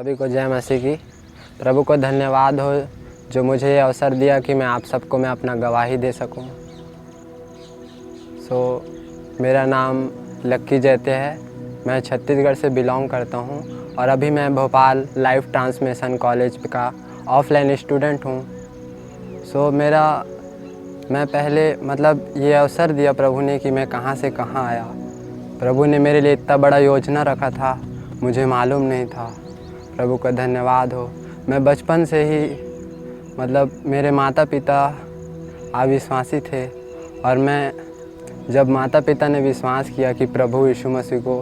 सभी को जय मसीह की। प्रभु को धन्यवाद हो जो मुझे ये अवसर दिया कि मैं आप सबको मैं अपना गवाही दे सकूं। मेरा नाम लक्की जैते है। मैं छत्तीसगढ़ से बिलोंग करता हूं और अभी मैं भोपाल लाइफ ट्रांसमिशन कॉलेज का ऑफलाइन स्टूडेंट हूं। मैं पहले ये अवसर दिया प्रभु ने कि मैं कहां से कहां आया। प्रभु ने मेरे लिए इतना बड़ा योजना रखा था, मुझे मालूम नहीं था। प्रभु का धन्यवाद हो। मैं बचपन से ही मेरे माता पिता अविश्वासी थे और मैं जब माता पिता ने विश्वास किया कि प्रभु यीशु मसीह को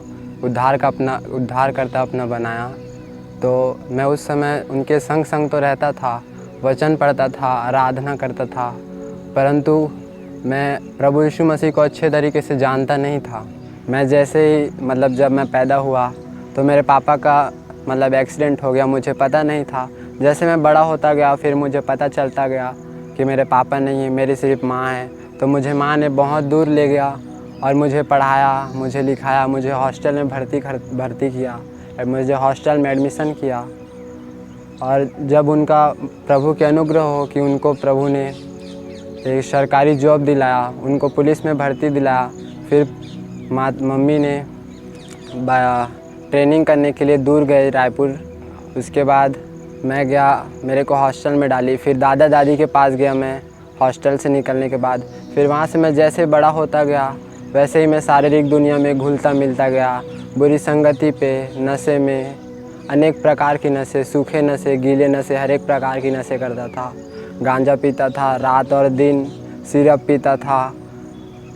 उद्धारकर्ता अपना बनाया, तो मैं उस समय उनके संग संग तो रहता था, वचन पढ़ता था, आराधना करता था, परंतु मैं प्रभु यीशु मसीह को अच्छे तरीके से जानता नहीं था। मैं जैसे ही जब मैं पैदा हुआ तो मेरे पापा का एक्सीडेंट हो गया, मुझे पता नहीं था। जैसे मैं बड़ा होता गया फिर मुझे पता चलता गया कि मेरे पापा नहीं है, मेरी सिर्फ माँ है। तो मुझे माँ ने बहुत दूर ले गया और मुझे पढ़ाया, मुझे लिखाया, मुझे हॉस्टल में भर्ती किया और मुझे हॉस्टल में एडमिशन किया। और जब उनका प्रभु के अनुग्रह हो कि उनको प्रभु ने एक सरकारी जॉब दिलाया, उनको पुलिस में भर्ती दिलाया, फिर मम्मी ने ट्रेनिंग करने के लिए दूर गए रायपुर। उसके बाद मैं गया, मेरे को हॉस्टल में डाली। फिर दादा दादी के पास गया मैं हॉस्टल से निकलने के बाद। फिर वहाँ से मैं जैसे बड़ा होता गया वैसे ही मैं शारीरिक दुनिया में घुलता मिलता गया। बुरी संगति पे, नशे में, अनेक प्रकार की नशे, सूखे नशे, गीले नशे, हर एक प्रकार की नशे करता था। गांजा पीता था, रात और दिन सिरप पीता था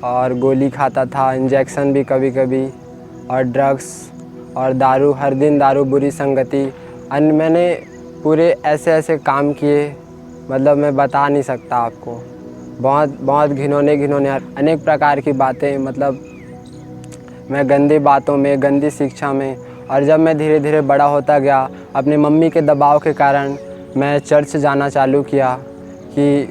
और गोली खाता था, इंजेक्शन भी कभी कभी, और ड्रग्स और दारू, हर दिन दारू, बुरी संगति। मैंने पूरे ऐसे ऐसे काम किए, मैं बता नहीं सकता आपको। बहुत बहुत घिनौने अनेक प्रकार की बातें, मैं गंदी बातों में, गंदी शिक्षा में। और जब मैं धीरे धीरे बड़ा होता गया, अपनी मम्मी के दबाव के कारण मैं चर्च जाना चालू किया कि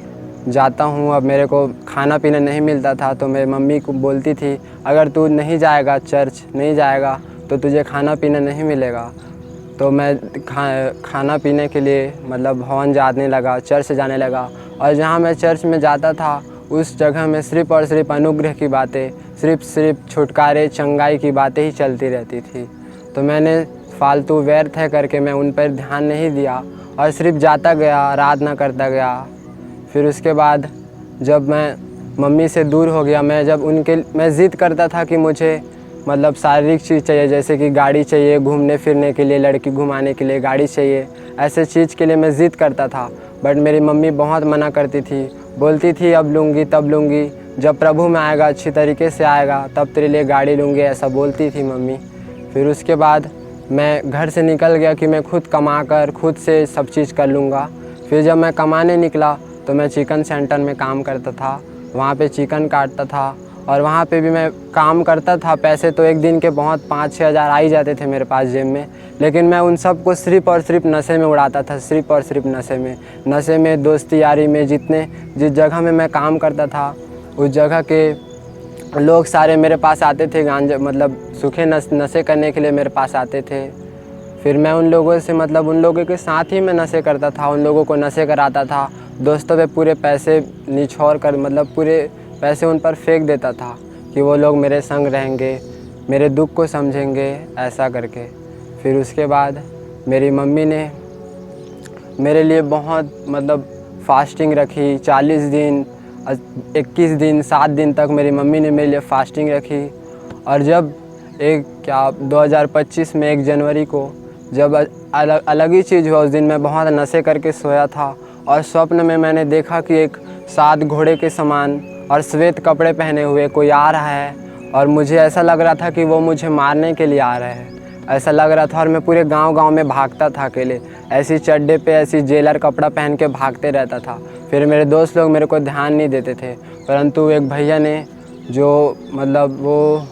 जाता हूँ। अब मेरे को खाना पीना नहीं मिलता था तो मेरी मम्मी को बोलती थी, अगर तू नहीं जाएगा, चर्च नहीं जाएगा तो तुझे खाना पीना नहीं मिलेगा। तो मैं खाना पीने के लिए भवन जाने लगा, चर्च जाने लगा। और जहाँ मैं चर्च में जाता था उस जगह में सिर्फ़ और सिर्फ अनुग्रह की बातें, सिर्फ छुटकारे, चंगाई की बातें ही चलती रहती थी। तो मैंने फालतू व्यर्थ है करके मैं उन पर ध्यान नहीं दिया और सिर्फ जाता गया, आराधना करता गया। फिर उसके बाद जब मैं मम्मी से दूर हो गया, मैं ज़िद करता था कि मुझे शारीरिक चीज़ चाहिए, जैसे कि गाड़ी चाहिए, घूमने फिरने के लिए, लड़की घुमाने के लिए गाड़ी चाहिए। ऐसे चीज़ के लिए मैं ज़िद करता था, बट मेरी मम्मी बहुत मना करती थी, बोलती थी अब लूँगी तब लूँगी, जब प्रभु में आएगा, अच्छी तरीके से आएगा तब तेरे लिए गाड़ी लूँगी, ऐसा बोलती थी मम्मी। फिर उसके बाद मैं घर से निकल गया कि मैं खुद कमा कर खुद से सब चीज़ कर लूँगा। फिर जब मैं कमाने निकला तो मैं चिकन सेंटर में काम करता था, वहाँ पे चिकन काटता था और वहाँ पे भी मैं काम करता था। पैसे तो एक दिन के बहुत 5-6 हज़ार आ ही जाते थे मेरे पास जेब में, लेकिन मैं उन सब को सिर्फ़ और सिर्फ नशे में उड़ाता था, सिर्फ़ और सिर्फ नशे में, दोस्ती यारी में। जिस जगह में मैं काम करता था उस जगह के लोग सारे मेरे पास आते थे, गांजा सूखे नशे करने के लिए मेरे पास आते थे। फिर मैं उन लोगों से उन लोगों के साथ ही मैं नशे करता था, उन लोगों को नशे कराता था। दोस्तों पे पूरे पैसे निछोड़ कर पूरे पैसे उन पर फेंक देता था कि वो लोग मेरे संग रहेंगे, मेरे दुख को समझेंगे, ऐसा करके। फिर उसके बाद मेरी मम्मी ने मेरे लिए बहुत फास्टिंग रखी। 40 दिन, 21 दिन, 7 दिन तक मेरी मम्मी ने मेरे लिए फास्टिंग रखी। और जब 2025 में 1 जनवरी को जब अलग ही चीज़ हुआ, उस दिन मैं बहुत नशे करके सोया था और स्वप्न में मैंने देखा कि एक 7 घोड़े के समान और श्वेत कपड़े पहने हुए कोई आ रहा है और मुझे ऐसा लग रहा था कि वो मुझे मारने के लिए आ रहे हैं, ऐसा लग रहा था। और मैं पूरे गांव में भागता था अकेले, ऐसी चड्डे पे, ऐसी जेलर कपड़ा पहन के भागते रहता था। फिर मेरे दोस्त लोग मेरे को ध्यान नहीं देते थे, परंतु एक भैया ने जो वो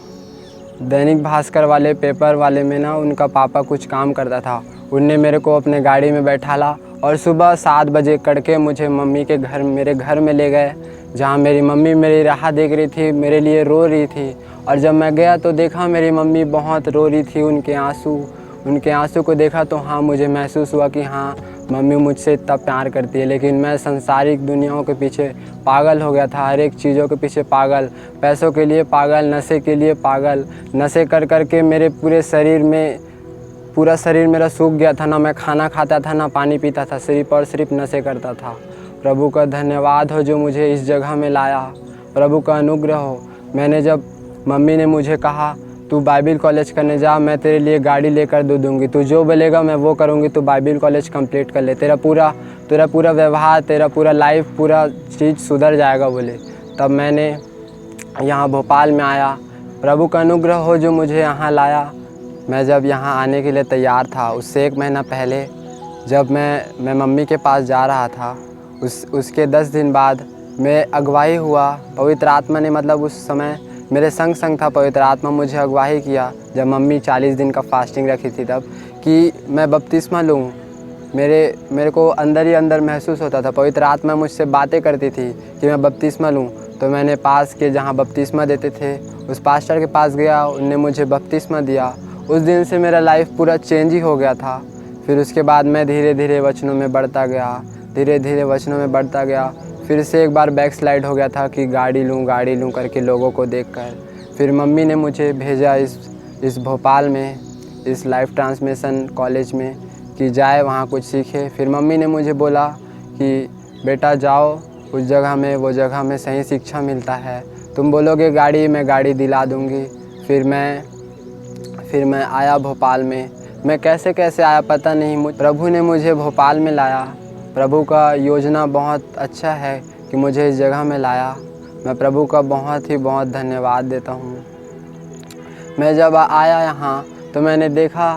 दैनिक भास्कर वाले पेपर वाले में ना उनका पापा कुछ काम करता था, उनने मेरे को अपने गाड़ी में बैठाला और सुबह 7 बजे करके मुझे मेरे घर में ले गए, जहाँ मेरी मम्मी मेरी राह देख रही थी, मेरे लिए रो रही थी। और जब मैं गया तो देखा मेरी मम्मी बहुत रो रही थी, उनके आंसू, उनके आंसू को देखा तो हाँ मुझे महसूस हुआ कि हाँ मम्मी मुझसे इतना प्यार करती है। लेकिन मैं संसारिक दुनियाओं के पीछे पागल हो गया था, हर एक चीज़ों के पीछे पागल, पैसों के लिए पागल, नशे के लिए पागल। नशे कर कर के मेरे पूरा शरीर मेरा सूख गया था, ना मैं खाना खाता था ना पानी पीता था, सिर्फ और सिर्फ नशे करता था। प्रभु का धन्यवाद हो जो मुझे इस जगह में लाया, प्रभु का अनुग्रह हो। मैंने जब मम्मी ने मुझे कहा तू बाइबिल कॉलेज करने जा, मैं तेरे लिए गाड़ी लेकर दे दूँगी, तू जो बोलेगा मैं वो करूँगी, तू बाइबिल कॉलेज कंप्लीट कर ले, तेरा पूरा व्यवहार, तेरा पूरा लाइफ, पूरा चीज़ सुधर जाएगा बोले। तब मैंने यहाँ भोपाल में आया, प्रभु का अनुग्रह हो जो मुझे यहाँ लाया। मैं जब यहाँ आने के लिए तैयार था उससे 1 महीना पहले जब मैं मम्मी के पास जा रहा था, उसके 10 दिन बाद मैं अगवाई हुआ। पवित्र आत्मा ने मतलब उस समय मेरे संग था, पवित्र आत्मा मुझे अगवाही किया जब मम्मी 40 दिन का फास्टिंग रखी थी तब, कि मैं बपतिस्मा लूँ। मेरे को अंदर ही अंदर महसूस होता था, पवित्र आत्मा मुझसे बातें करती थी कि मैं बपतिस्मा लूँ। तो मैंने पास के जहाँ बपतिस्मा देते थे उस पास्टर के पास गया, उनने मुझे बपतिस्मा दिया। उस दिन से मेरा लाइफ पूरा चेंज ही हो गया था। फिर उसके बाद मैं धीरे धीरे वचनों में बढ़ता गया, फिर से एक बार बैक स्लाइड हो गया था कि गाड़ी लूँ करके लोगों को देखकर। फिर मम्मी ने मुझे भेजा इस भोपाल में, इस लाइफ ट्रांसमिशन कॉलेज में, कि जाए वहाँ कुछ सीखे। फिर मम्मी ने मुझे बोला कि बेटा जाओ उस जगह में, वो जगह में सही शिक्षा मिलता है, तुम बोलोगे गाड़ी, मैं गाड़ी दिला दूँगी। फिर मैं आया भोपाल में। मैं कैसे आया पता नहीं, प्रभु ने मुझे भोपाल में लाया। प्रभु का योजना बहुत अच्छा है कि मुझे इस जगह में लाया। मैं प्रभु का बहुत धन्यवाद देता हूँ। मैं जब आया यहाँ तो मैंने देखा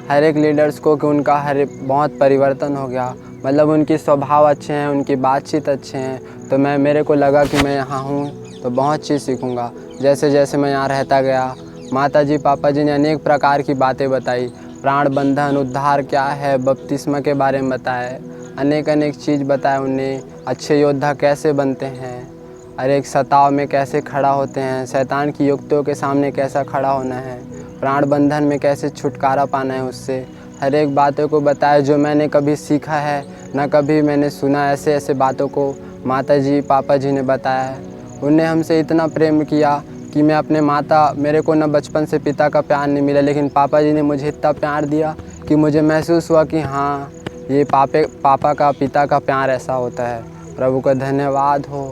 हर एक लीडर्स को कि उनका बहुत परिवर्तन हो गया, मतलब उनके स्वभाव अच्छे हैं, उनकी बातचीत अच्छे हैं। तो मेरे को लगा कि मैं यहाँ हूँ तो बहुत चीज़ सीखूँगा। जैसे जैसे मैं यहाँ रहता गया, माता जी पापा जी ने अनेक प्रकार की बातें बताई, प्राण बंधन, उद्धार क्या है, बपतिस्मा के बारे में बताया, अनेक चीज़ बताया उन्हें। अच्छे योद्धा कैसे बनते हैं, हर एक सताव में कैसे खड़ा होते हैं, शैतान की युक्तियों के सामने कैसा खड़ा होना है, प्राण बंधन में कैसे छुटकारा पाना है उससे। हर एक बातों को बताया जो मैंने कभी सीखा है ना कभी मैंने सुना। ऐसे बातों को माता जी पापा जी ने बताया। उनने हमसे इतना प्रेम किया कि मेरे को न बचपन से पिता का प्यार नहीं मिला, लेकिन पापा जी ने मुझे इतना प्यार दिया कि मुझे महसूस हुआ कि हाँ ये पापा का, पिता का प्यार ऐसा होता है। प्रभु का धन्यवाद हो।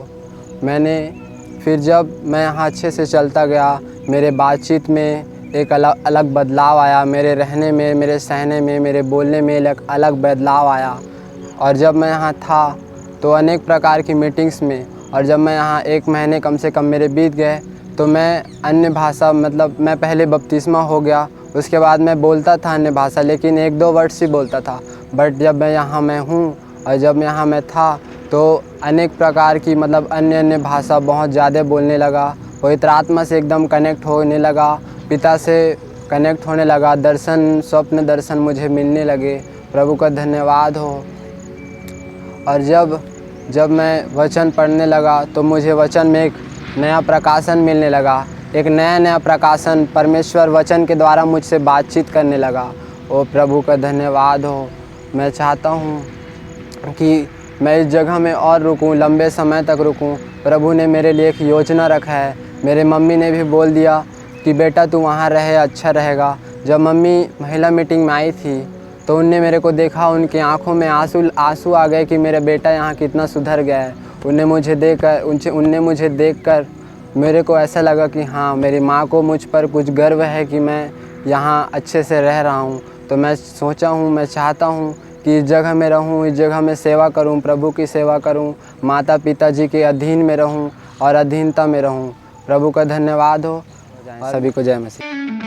फिर जब मैं यहाँ अच्छे से चलता गया, मेरे बातचीत में एक अलग बदलाव आया, मेरे रहने में, मेरे सहने में, मेरे बोलने में एक अलग बदलाव आया। और जब मैं यहाँ था तो अनेक प्रकार की मीटिंग्स में, और जब मैं यहाँ 1 महीने कम से कम मेरे बीत गए तो मैं अन्य भाषा, मतलब मैं पहले बपतिस्मा हो गया, उसके बाद मैं बोलता था अन्य भाषा, लेकिन 1-2 वर्ड्स ही बोलता था। बट जब मैं यहाँ हूँ और जब यहाँ मैं था तो अनेक प्रकार की, मतलब अन्य भाषा बहुत ज़्यादा बोलने लगा। पवित्र आत्मा से एकदम कनेक्ट होने लगा, पिता से कनेक्ट होने लगा, स्वप्न दर्शन मुझे मिलने लगे। प्रभु का धन्यवाद हो। और जब मैं वचन पढ़ने लगा तो मुझे वचन में एक नया प्रकाशन मिलने लगा, एक नया प्रकाशन परमेश्वर वचन के द्वारा मुझसे बातचीत करने लगा। ओ प्रभु का धन्यवाद हो। मैं चाहता हूँ कि मैं इस जगह में और रुकूं, लंबे समय तक रुकूं। प्रभु ने मेरे लिए एक योजना रखा है। मेरे मम्मी ने भी बोल दिया कि बेटा तू वहाँ रहे, अच्छा रहेगा। जब मम्मी महिला मीटिंग में आई थी तो उनने मेरे को देखा, उनकी आंखों में आंसू आ गए कि मेरा बेटा यहाँ कितना सुधर गया है। उनने मुझे देखकर मेरे को ऐसा लगा कि हाँ मेरी माँ को मुझ पर कुछ गर्व है कि मैं यहाँ अच्छे से रह रहा हूँ। तो मैं चाहता हूँ कि इस जगह में रहूँ, इस जगह में सेवा करूँ, प्रभु की सेवा करूँ, माता पिता जी के अधीन में रहूँ और अधीनता में रहूँ। प्रभु का धन्यवाद हो। सभी को जय मसीह।